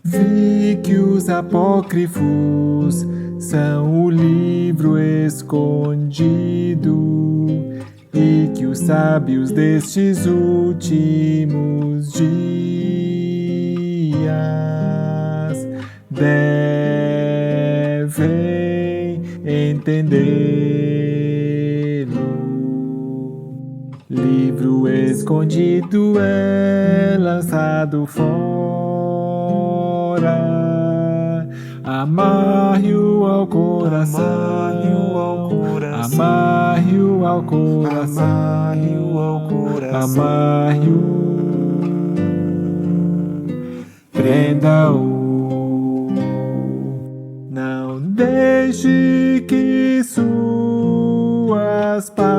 Vi que os apócrifos são o livro escondido e que os sábios destes últimos dias devem entendê-lo. Livro escondido é lançado fora, amarre-o ao coração, amarre-o ao coração, amarre-o, prenda-o, não deixe que suas páginas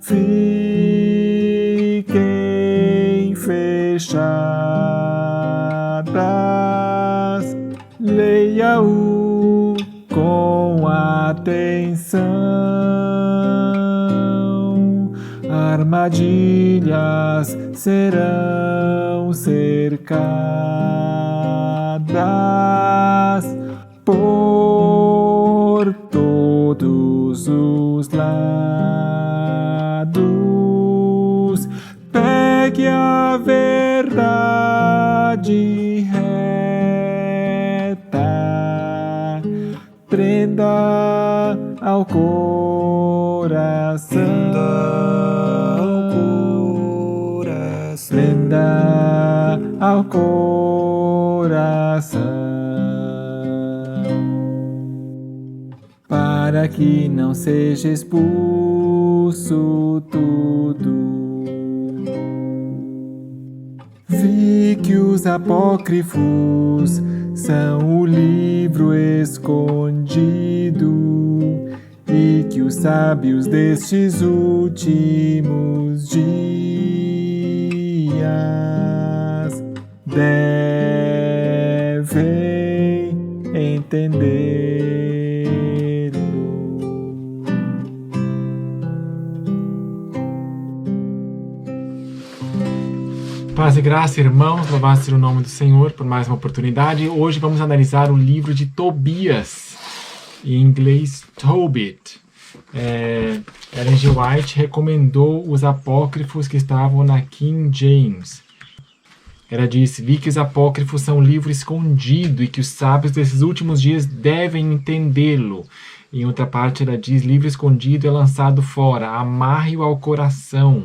fiquem fechadas. Leia-o com atenção. Armadilhas serão cercadas por todos os lados. Pegue a verdade reta, prenda ao coração, prenda ao coração, para que não seja expulso tudo. Vi que os apócrifos são o livro escondido e que os sábios destes últimos dias devem entendê-lo. Paz e graça, irmãos, louvado seja o nome do Senhor por mais uma oportunidade. Hoje vamos analisar o livro de Tobias, em inglês Tobit. Ellen G. White recomendou os apócrifos que estavam na King James. Ela disse: vi que os apócrifos são um livro escondido e que os sábios desses últimos dias devem entendê-lo. Em outra parte ela diz: livro escondido é lançado fora, amarre-o ao coração.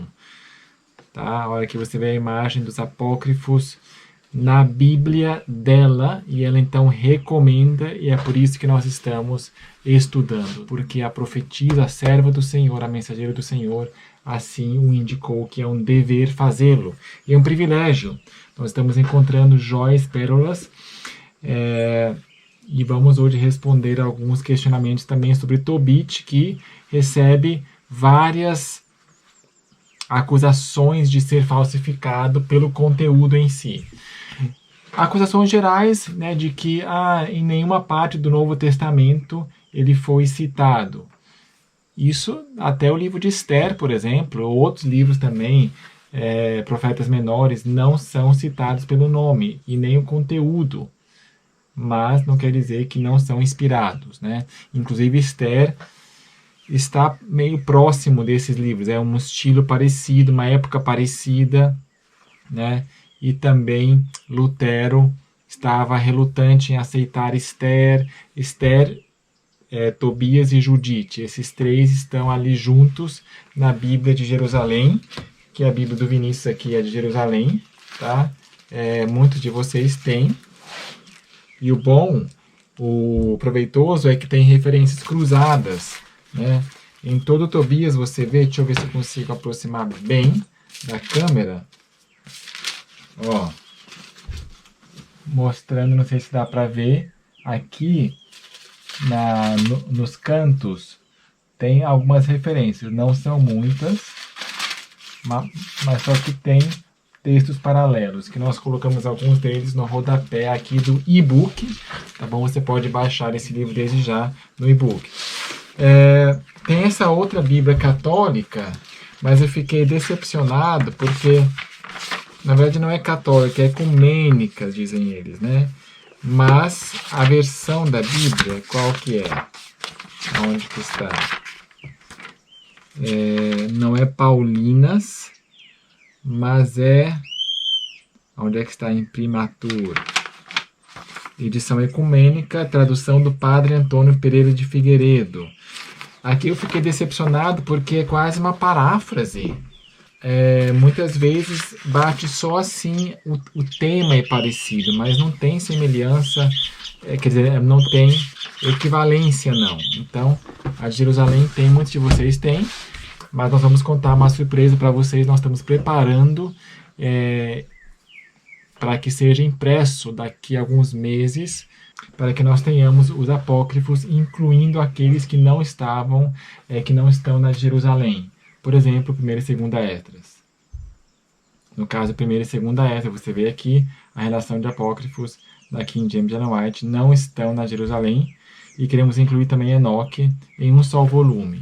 Tá? A hora que você vê a imagem dos apócrifos na Bíblia dela, e ela então recomenda, e é por isso que nós estamos estudando, porque a profetisa, a serva do Senhor, a mensageira do Senhor, assim o indicou que é um dever fazê-lo, e é um privilégio. Nós estamos encontrando joias, pérolas, e vamos hoje responder alguns questionamentos também sobre Tobit, que recebe várias acusações de ser falsificado pelo conteúdo em si. Acusações gerais, né, de que em nenhuma parte do Novo Testamento ele foi citado. Isso até o livro de Esther, por exemplo, ou outros livros também, profetas menores, não são citados pelo nome e nem o conteúdo, mas não quer dizer que não são inspirados, né? Inclusive Esther está meio próximo desses livros, é um estilo parecido, uma época parecida, né? E também Lutero estava relutante em aceitar Esther, Tobias e Judite. Esses três estão ali juntos na Bíblia de Jerusalém, que a Bíblia do Vinícius aqui é de Jerusalém, tá? Muitos de vocês têm. E o proveitoso é que tem referências cruzadas, né? Em todo Tobias você vê, deixa eu ver se eu consigo aproximar bem da câmera, ó, mostrando, não sei se dá para ver, aqui nos cantos tem algumas referências, não são muitas, mas só que tem textos paralelos, que nós colocamos alguns deles no rodapé aqui do e-book, tá bom? Você pode baixar esse livro desde já no e-book. Tem essa outra Bíblia católica, mas eu fiquei decepcionado porque na verdade não é católica, é ecumênica, dizem eles, né? Mas a versão da Bíblia, qual que é? Onde que está? Não é Paulinas, mas é... Onde é que está? Imprimatur. Edição ecumênica, tradução do Padre Antônio Pereira de Figueiredo. Aqui eu fiquei decepcionado porque é quase uma paráfrase. Muitas vezes bate só assim, o tema é parecido, mas não tem semelhança, quer dizer, não tem equivalência não. Então, a de Jerusalém tem, muitos de vocês têm, mas nós vamos contar uma surpresa para vocês, nós estamos preparando para que seja impresso daqui a alguns meses, para que nós tenhamos os apócrifos, incluindo aqueles que não estavam, que não estão na de Jerusalém. Por exemplo, 1 e 2 Esdras. No caso, 1 e 2 Esdras, você vê aqui a relação de apócrifos da King James Ellen White não estão na Jerusalém, e queremos incluir também Enoque em um só volume.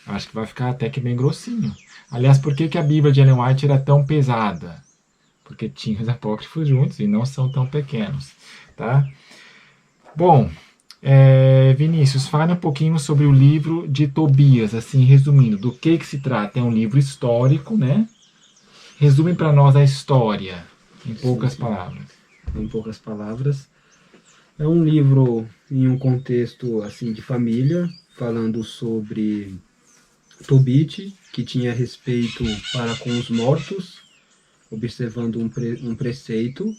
Acho que vai ficar até que bem grossinho. Aliás, por que a Bíblia de Ellen White era tão pesada? Porque tinha os apócrifos juntos e não são tão pequenos, tá? Bom, Vinícius, fale um pouquinho sobre o livro de Tobias, assim, resumindo, do que se trata? É um livro histórico, né? Resume para nós a história, em poucas palavras. Em poucas palavras, é um livro em um contexto assim de família, falando sobre Tobit, que tinha respeito para com os mortos, observando um preceito.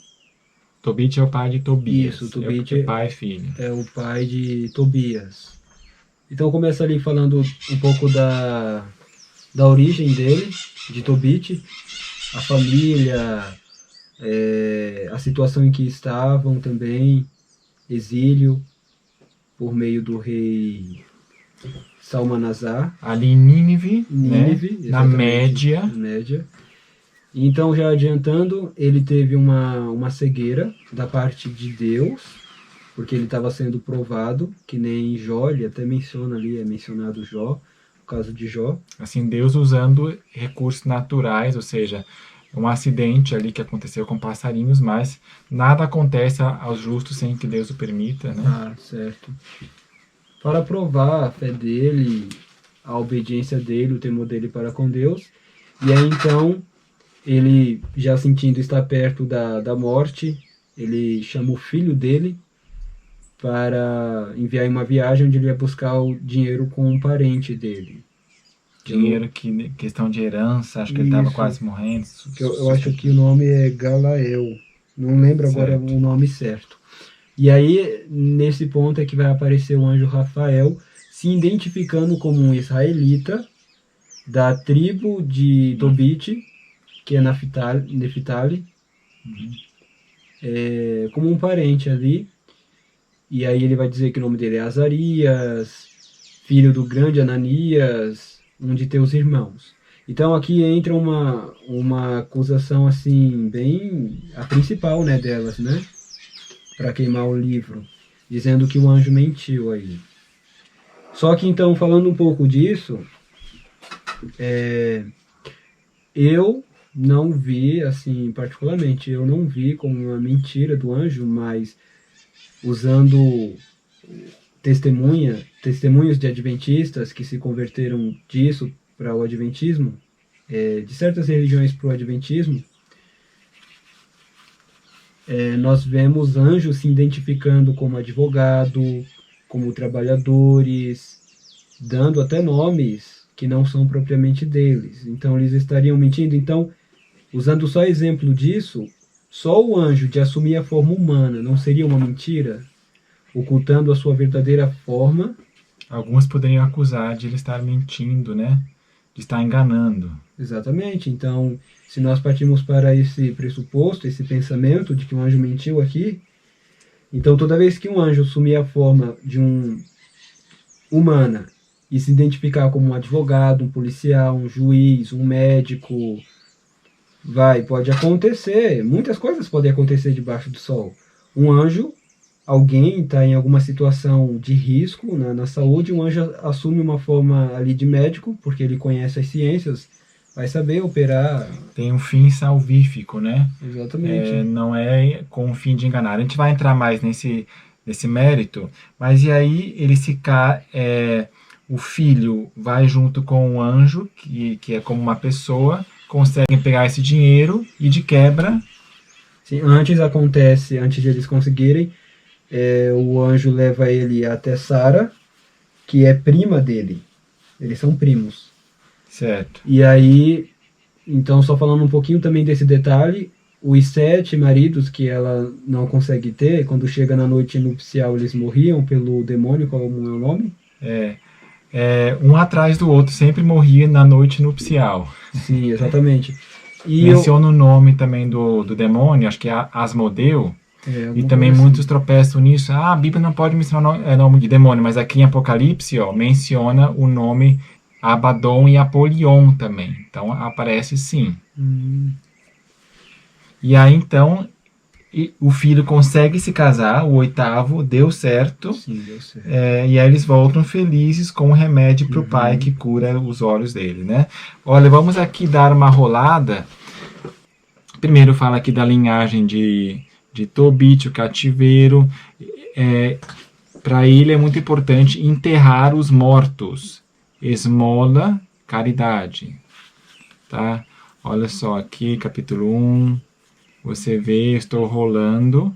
Tobit é o pai de Tobias. Isso, Tobit é pai e filho. É o pai de Tobias. Então começa ali falando um pouco da origem dele, de Tobit, a família, a situação em que estavam também, exílio, por meio do rei Salmanasar. Ali em Nínive, né? Na média. média. Então, já adiantando, ele teve uma cegueira da parte de Deus, porque ele estava sendo provado, que nem Jó, ele até menciona ali, é mencionado Jó, o caso de Jó. Assim, Deus usando recursos naturais, ou seja, um acidente ali que aconteceu com passarinhos, mas nada acontece aos justos sem que Deus o permita, né? Ah, certo. Para provar a fé dele, a obediência dele, o temor dele para com Deus, e aí então... Ele, já sentindo estar perto da morte, ele chama o filho dele para enviar em uma viagem onde ele ia buscar o dinheiro com um parente dele. Dinheiro, questão de herança, acho que ele estava quase morrendo. Eu acho que o nome é Galael, não lembro agora o nome certo. E aí, nesse ponto é que vai aparecer o anjo Rafael, se identificando como um israelita da tribo de Tobit, que é Neftali, como um parente ali. E aí ele vai dizer que o nome dele é Azarias, filho do grande Ananias, um de teus irmãos. Então aqui entra uma acusação assim, bem a principal, né, delas, né, para queimar o livro, dizendo que o anjo mentiu aí. Só que então, falando um pouco disso, eu não vi, assim, particularmente, eu não vi como uma mentira do anjo, mas usando testemunhos de adventistas que se converteram disso para o adventismo, de certas religiões para o adventismo, nós vemos anjos se identificando como advogado, como trabalhadores, dando até nomes que não são propriamente deles. Então eles estariam mentindo. Então, usando só exemplo disso, só o anjo de assumir a forma humana não seria uma mentira? Ocultando a sua verdadeira forma. Alguns poderiam acusar de ele estar mentindo, né? De estar enganando. Exatamente. Então, se nós partimos para esse pressuposto, esse pensamento de que um anjo mentiu aqui, então toda vez que um anjo assumir a forma de um humana e se identificar como um advogado, um policial, um juiz, um médico, pode acontecer, muitas coisas podem acontecer debaixo do sol. Um anjo, alguém está em alguma situação de risco na saúde, um anjo assume uma forma ali de médico, porque ele conhece as ciências vai saber operar. Tem um fim salvífico, né? Exatamente. Não é com o fim de enganar. A gente vai entrar mais nesse mérito, mas e aí o filho vai junto com o anjo, que é como uma pessoa, conseguem pegar esse dinheiro e de quebra... Sim, antes de eles conseguirem, o anjo leva ele até Sara, que é prima dele. Eles são primos. Certo. E aí, então, só falando um pouquinho também desse detalhe, os 7 maridos que ela não consegue ter, quando chega na noite nupcial, eles morriam pelo demônio, qual é o nome? Um atrás do outro, sempre morria na noite nupcial. Sim, exatamente. Menciona o nome também do demônio, acho que é Asmodeu, e também muitos tropeçam nisso. A Bíblia não pode mencionar nome de demônio, mas aqui em Apocalipse menciona o nome Abaddon e Apolion também. Então aparece sim. E aí então o filho consegue se casar, o 8º deu certo. Sim, deu certo. E aí eles voltam felizes com o remédio para o pai que cura os olhos dele, né? Olha, vamos aqui dar uma rolada. Primeiro fala aqui da linhagem de Tobit, o cativeiro. Para ele é muito importante enterrar os mortos. Esmola, caridade. Tá? Olha só aqui, capítulo 1. Você vê, eu estou rolando.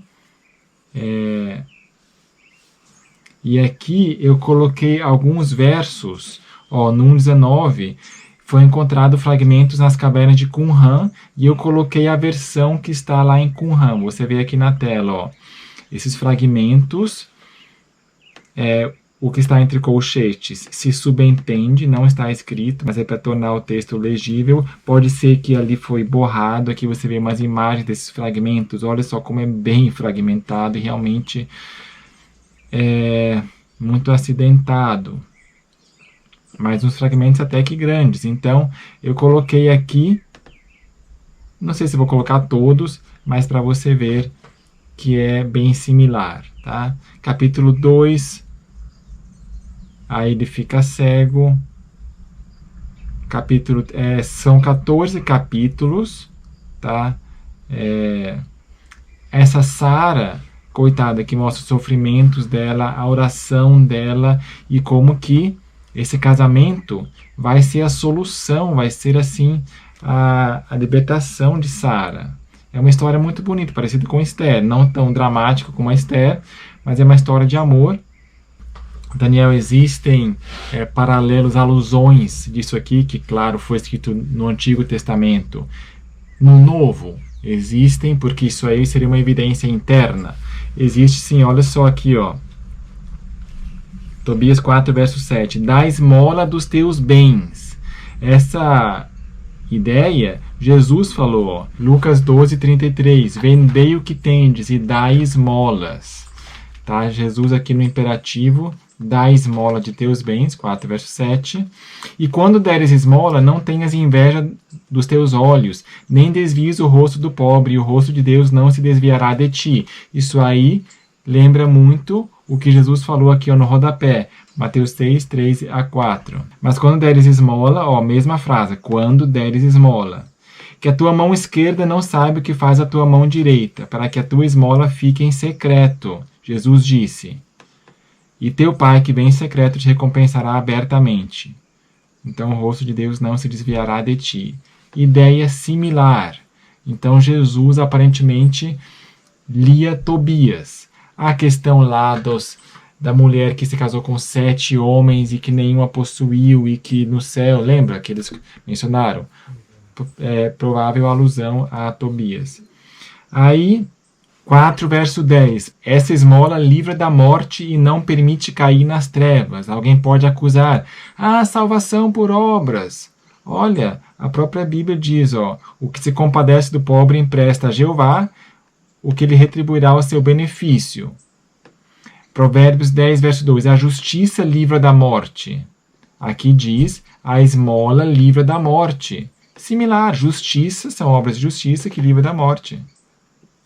E aqui eu coloquei alguns versos. No 1:19, foi encontrado fragmentos nas cavernas de Qumran, e eu coloquei a versão que está lá em Qumran. Você vê aqui na tela, esses fragmentos, o que está entre colchetes se subentende, não está escrito, mas é para tornar o texto legível. Pode ser que ali foi borrado, aqui você vê umas imagens desses fragmentos. Olha só como é bem fragmentado e realmente muito acidentado. Mas uns fragmentos até que grandes. Então, eu coloquei aqui, não sei se vou colocar todos, mas para você ver que é bem similar. Tá? Capítulo 2, aí ele fica cego. São 14 capítulos. Tá? Essa Sara, coitada, que mostra os sofrimentos dela, a oração dela e como que esse casamento vai ser a solução, vai ser assim a libertação de Sara. É uma história muito bonita, parecida com Esther, não tão dramático como a Esther, mas é uma história de amor. Daniel, existem paralelos, alusões disso aqui, que claro, foi escrito no Antigo Testamento. No Novo, existem, porque isso aí seria uma evidência interna. Existe sim, olha só aqui, Tobias 4, verso 7. Dá esmola dos teus bens. Essa ideia, Jesus falou, Lucas 12, 33. Vendei o que tendes e dai esmolas. Tá? Jesus aqui no imperativo, dá esmola de teus bens, 4, verso 7. E quando deres esmola, não tenhas inveja dos teus olhos, nem desvies o rosto do pobre, e o rosto de Deus não se desviará de ti. Isso aí lembra muito o que Jesus falou aqui no rodapé, Mateus 6, 3 a 4. Mas quando deres esmola, mesma frase, quando deres esmola, que a tua mão esquerda não saiba o que faz a tua mão direita, para que a tua esmola fique em secreto. Jesus disse, e teu pai que vem em secreto te recompensará abertamente. Então o rosto de Deus não se desviará de ti. Ideia similar. Então Jesus aparentemente lia Tobias. A questão lá da mulher que se casou com 7 homens e que nenhuma possuiu e que no céu, lembra que eles mencionaram? Provável alusão a Tobias. Aí, 4 verso 10. Essa esmola livra da morte e não permite cair nas trevas. Alguém pode acusar, salvação por obras. Olha, a própria Bíblia diz, o que se compadece do pobre empresta a Jeová, o que ele retribuirá ao seu benefício. Provérbios 10, verso 2. A justiça livra da morte. Aqui diz, a esmola livra da morte. Similar, justiça, são obras de justiça que livram da morte.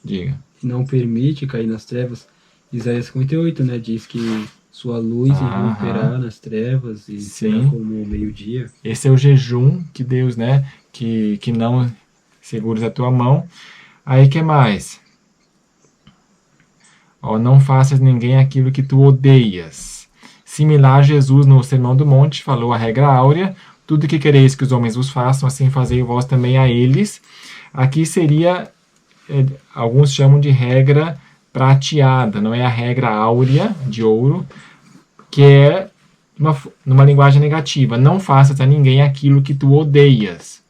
Diga. Não permite cair nas trevas. Isaías 58, né? Diz que sua luz irromperá nas trevas e será como o meio-dia. Esse é o jejum que Deus, que não segures a tua mão. Aí que mais? Ó, não faças ninguém aquilo que tu odeias. Similar, Jesus no Sermão do Monte falou a regra áurea: tudo que quereis que os homens vos façam, assim fazei vós também a eles. Aqui seria, alguns chamam de regra prateada, não é a regra áurea de ouro, que é numa linguagem negativa: não faças a ninguém aquilo que tu odeias.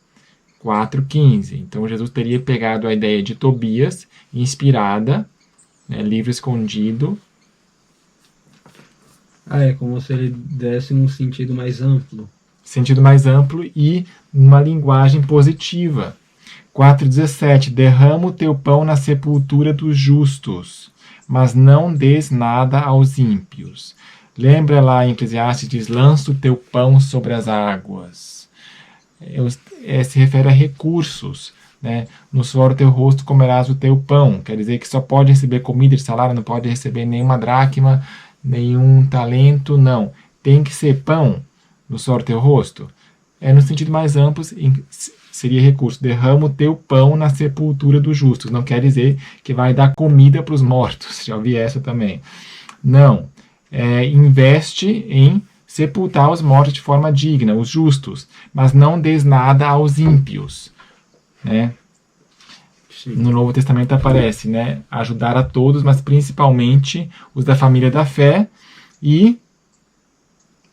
4,15. Então Jesus teria pegado a ideia de Tobias, inspirada, né, livro escondido. É como se ele desse um sentido mais amplo. Sentido mais amplo e numa linguagem positiva. 4,17. Derrama o teu pão na sepultura dos justos, mas não des nada aos ímpios. Lembra lá em Eclesiastes, diz: lança o teu pão sobre as águas. Se refere a recursos, né? No suor do teu rosto comerás o teu pão. Quer dizer que só pode receber comida de salário, não pode receber nenhuma dracma, nenhum talento, não. Tem que ser pão no suor do teu rosto. No sentido mais amplo, seria recurso. Derrama o teu pão na sepultura dos justos. Não quer dizer que vai dar comida para os mortos. Já ouvi essa também. Não. Investe em sepultar os mortos de forma digna, os justos, mas não des nada aos ímpios, né? No Novo Testamento aparece, né, ajudar a todos, mas principalmente os da família da fé. E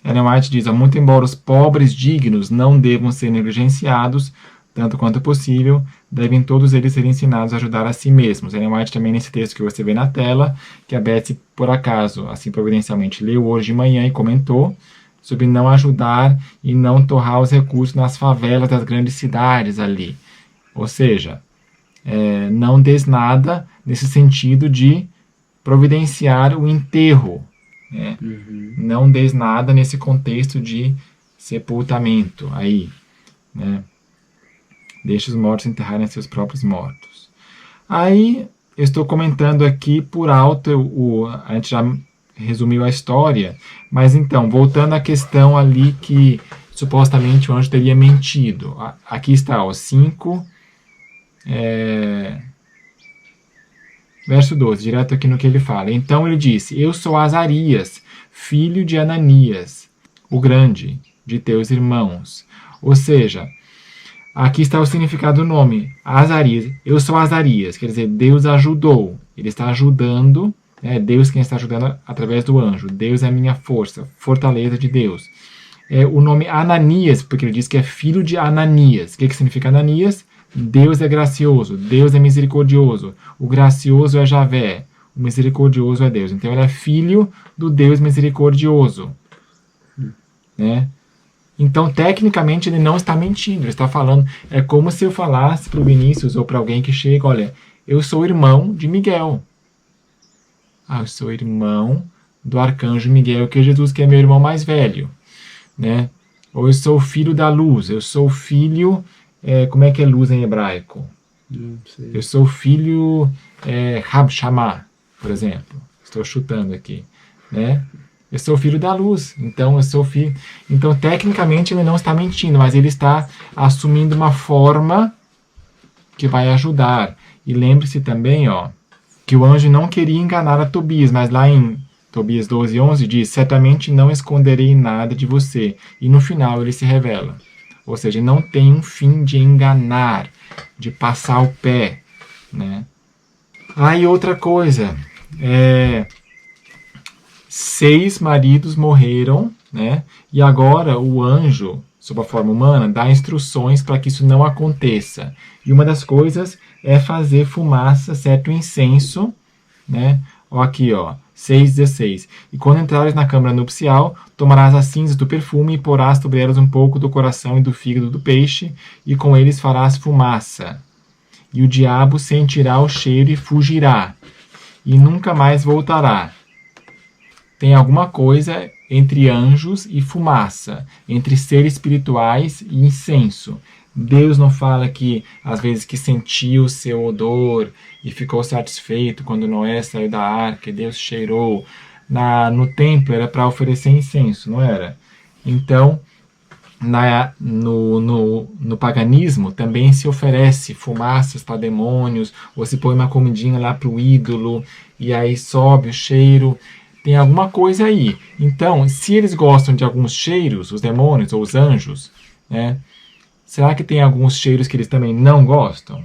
Ellen White diz: muito embora os pobres dignos não devam ser negligenciados, tanto quanto possível, devem todos eles ser ensinados a ajudar a si mesmos. Ellen White também, nesse texto que você vê na tela, que a Betsy, por acaso, assim providencialmente, leu hoje de manhã e comentou, sobre não ajudar e não torrar os recursos nas favelas das grandes cidades ali. Ou seja, não des nada nesse sentido de providenciar o enterro. Né? Não des nada nesse contexto de sepultamento aí, né? Deixe os mortos enterrarem seus próprios mortos. Aí, eu estou comentando aqui por alto, a gente já resumiu a história, mas então, voltando à questão ali que supostamente o anjo teria mentido. Aqui está, 5, verso 12, direto aqui no que ele fala. Então ele disse: eu sou Azarias, filho de Ananias, o grande, de teus irmãos. Ou seja, aqui está o significado do nome, Azarias. Eu sou Azarias, quer dizer, Deus ajudou. Ele está ajudando, Deus quem está ajudando através do anjo. Deus é a minha força, fortaleza de Deus. O nome Ananias, porque ele diz que é filho de Ananias. O que significa Ananias? Deus é gracioso, Deus é misericordioso. O gracioso é Javé, o misericordioso é Deus. Então ele é filho do Deus misericordioso. Né? Então, tecnicamente, ele não está mentindo, ele está falando. É como se eu falasse para o Vinícius ou para alguém que chega: olha, eu sou irmão de Miguel. Eu sou irmão do arcanjo Miguel, que é Jesus, que é meu irmão mais velho. Né? Ou eu sou filho da luz, eu sou filho... como é que é luz em hebraico? Não sei. Eu sou filho Rab Shammah, por exemplo. Estou chutando aqui. Né? Eu sou filho da luz, então eu sou filho... Então, tecnicamente, ele não está mentindo, mas ele está assumindo uma forma que vai ajudar. E lembre-se também, que o anjo não queria enganar a Tobias, mas lá em Tobias 12:11 diz: certamente não esconderei nada de você. E no final ele se revela. Ou seja, não tem um fim de enganar, de passar o pé. Né? E outra coisa, 6 maridos morreram, né? E agora o anjo, sob a forma humana, dá instruções para que isso não aconteça. E uma das coisas é fazer fumaça, certo incenso, né? Aqui, 6,16. E quando entrares na câmara nupcial, tomarás as cinzas do perfume e porás sobre elas um pouco do coração e do fígado do peixe, e com eles farás fumaça. E o diabo sentirá o cheiro e fugirá, e nunca mais voltará. Tem alguma coisa entre anjos e fumaça, entre seres espirituais e incenso. Deus não fala que, às vezes, que sentiu o seu odor e ficou satisfeito quando Noé saiu da arca e Deus cheirou. No templo era para oferecer incenso, não era? Então, no paganismo também se oferece fumaças para demônios, ou se põe uma comidinha lá para o ídolo, e aí sobe o cheiro. Tem alguma coisa aí. Então, se eles gostam de alguns cheiros, os demônios ou os anjos, né, será que tem alguns cheiros que eles também não gostam?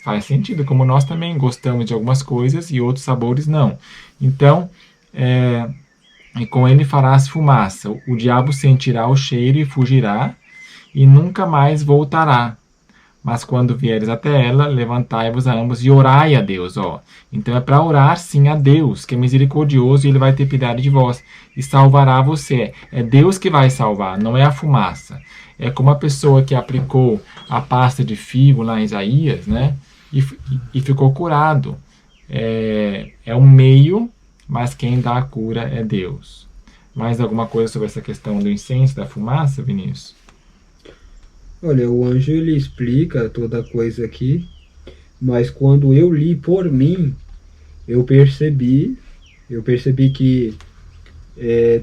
Faz sentido, como nós também gostamos de algumas coisas e outros sabores não. Então, e com ele farás fumaça. O diabo sentirá o cheiro e fugirá, e nunca mais voltará. Mas quando vieres até ela, levantai-vos a ambos e orai a Deus. Então é para orar sim a Deus, que é misericordioso, e ele vai ter piedade de vós e salvará você. É Deus que vai salvar, não é a fumaça. É como a pessoa que aplicou a pasta de figo lá em Isaías, né? E ficou curado. É um meio, mas quem dá a cura é Deus. Mais alguma coisa sobre essa questão do incenso, da fumaça, Vinícius? Olha, o anjo ele explica toda a coisa aqui, mas quando eu li por mim, eu percebi que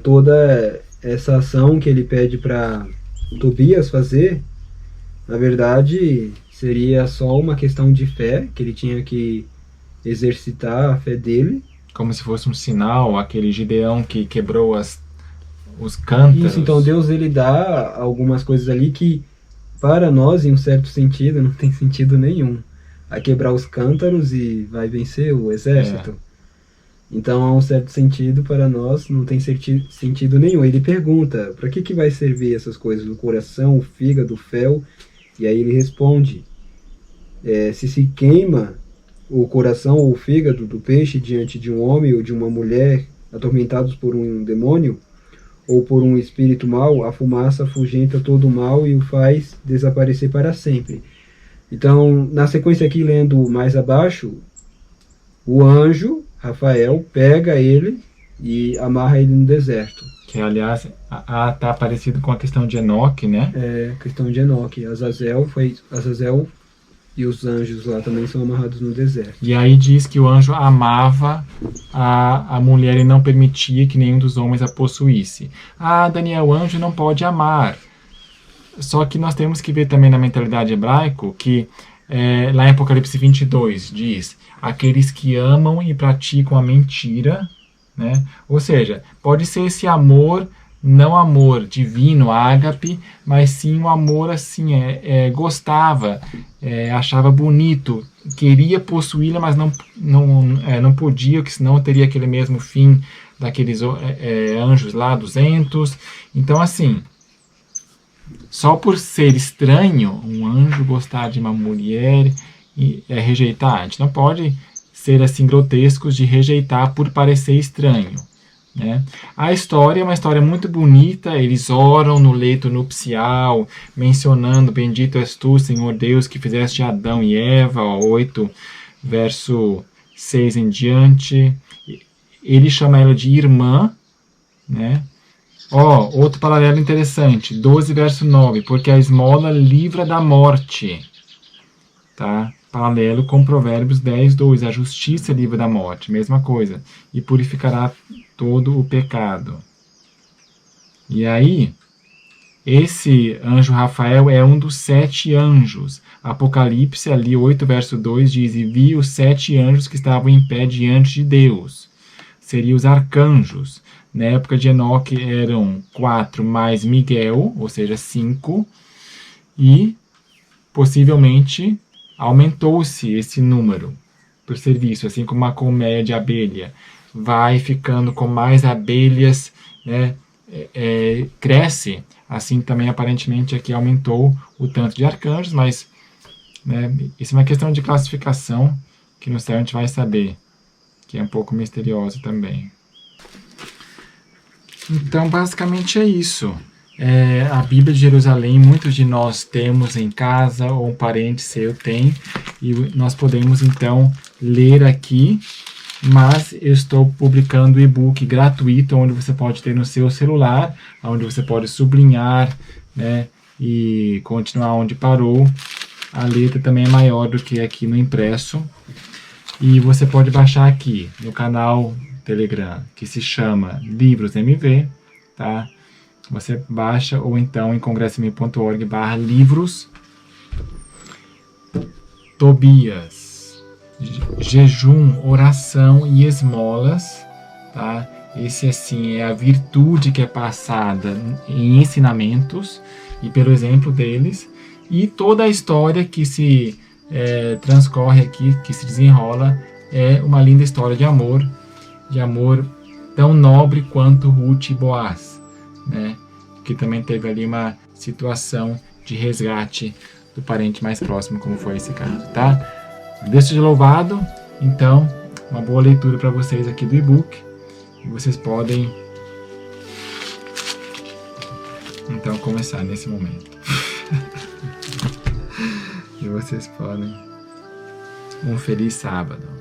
toda essa ação que ele pede para Tobias fazer, na verdade, seria só uma questão de fé, que ele tinha que exercitar a fé dele. Como se fosse um sinal, aquele Gideão que quebrou os cântaros. Isso, então Deus ele dá algumas coisas ali que, para nós, em um certo sentido, não tem sentido nenhum. Vai quebrar os cântaros e vai vencer o exército. Então, há um certo sentido, para nós, não tem sentido nenhum. Ele pergunta, para que vai servir essas coisas? O coração, o fígado, o fel? E aí ele responde, se queima o coração ou o fígado do peixe diante de um homem ou de uma mulher atormentados por um demônio ou por um espírito mau, a fumaça afugenta todo o mal e o faz desaparecer para sempre. Então, na sequência aqui, lendo mais abaixo, o anjo, Rafael, pega ele e amarra ele no deserto. Que, aliás, está parecido com a questão de Enoque, né? A questão de Enoque. Azazel e os anjos lá também são amarrados no deserto. E aí diz que o anjo amava a mulher e não permitia que nenhum dos homens a possuísse. Daniel, o anjo não pode amar. Só que nós temos que ver também na mentalidade hebraica que lá em Apocalipse 22 diz, aqueles que amam e praticam a mentira, né? Ou seja, pode ser esse amor, não amor divino, ágape, mas sim um amor assim, gostava, achava bonito, queria possuí-la, mas não podia, porque senão teria aquele mesmo fim daqueles anjos lá, 200. Então, assim, só por ser estranho, um anjo gostar de uma mulher e rejeitar, a gente não pode ser assim grotescos de rejeitar por parecer estranho. Né? A história é uma história muito bonita, eles oram no leito nupcial, mencionando, bendito és tu, Senhor Deus, que fizeste Adão e Eva, 8, verso 6 em diante. Ele chama ela de irmã, né? Outro paralelo interessante, 12, verso 9, porque a esmola livra da morte, tá? Paralelo com Provérbios 10, 2, a justiça livra da morte, mesma coisa, e purificará todo o pecado. E aí, esse anjo Rafael é um dos 7 anjos. Apocalipse, ali 8, verso 2, diz, e vi os 7 anjos que estavam em pé diante de Deus. Seriam os arcanjos. Na época de Enoque eram 4 mais Miguel, ou seja, 5, e possivelmente aumentou-se esse número por serviço, assim como uma colmeia de abelha vai ficando com mais abelhas, né, cresce, assim também aparentemente aqui aumentou o tanto de arcanjos, mas né, isso é uma questão de classificação que no céu a gente vai saber, que é um pouco misteriosa também. Então basicamente é isso. A Bíblia de Jerusalém, muitos de nós temos em casa, ou um parente seu tem, e nós podemos então ler aqui, mas eu estou publicando e-book gratuito, onde você pode ter no seu celular, onde você pode sublinhar, né, e continuar onde parou. A letra também é maior do que aqui no impresso, e você pode baixar aqui no canal Telegram, que se chama Livros MV, tá? Você baixa ou então em congressome.org/livros. Tobias, jejum, oração e esmolas, tá? Esse assim é a virtude que é passada em ensinamentos e pelo exemplo deles, e toda a história que se transcorre aqui, que se desenrola, é uma linda história de amor tão nobre quanto Ruth e Boaz, né? Que também teve ali uma situação de resgate do parente mais próximo, como foi esse caso, tá? Deus seja louvado. Então, uma boa leitura para vocês aqui do e-book. E vocês podem, então, começar nesse momento. E vocês podem. Um feliz sábado.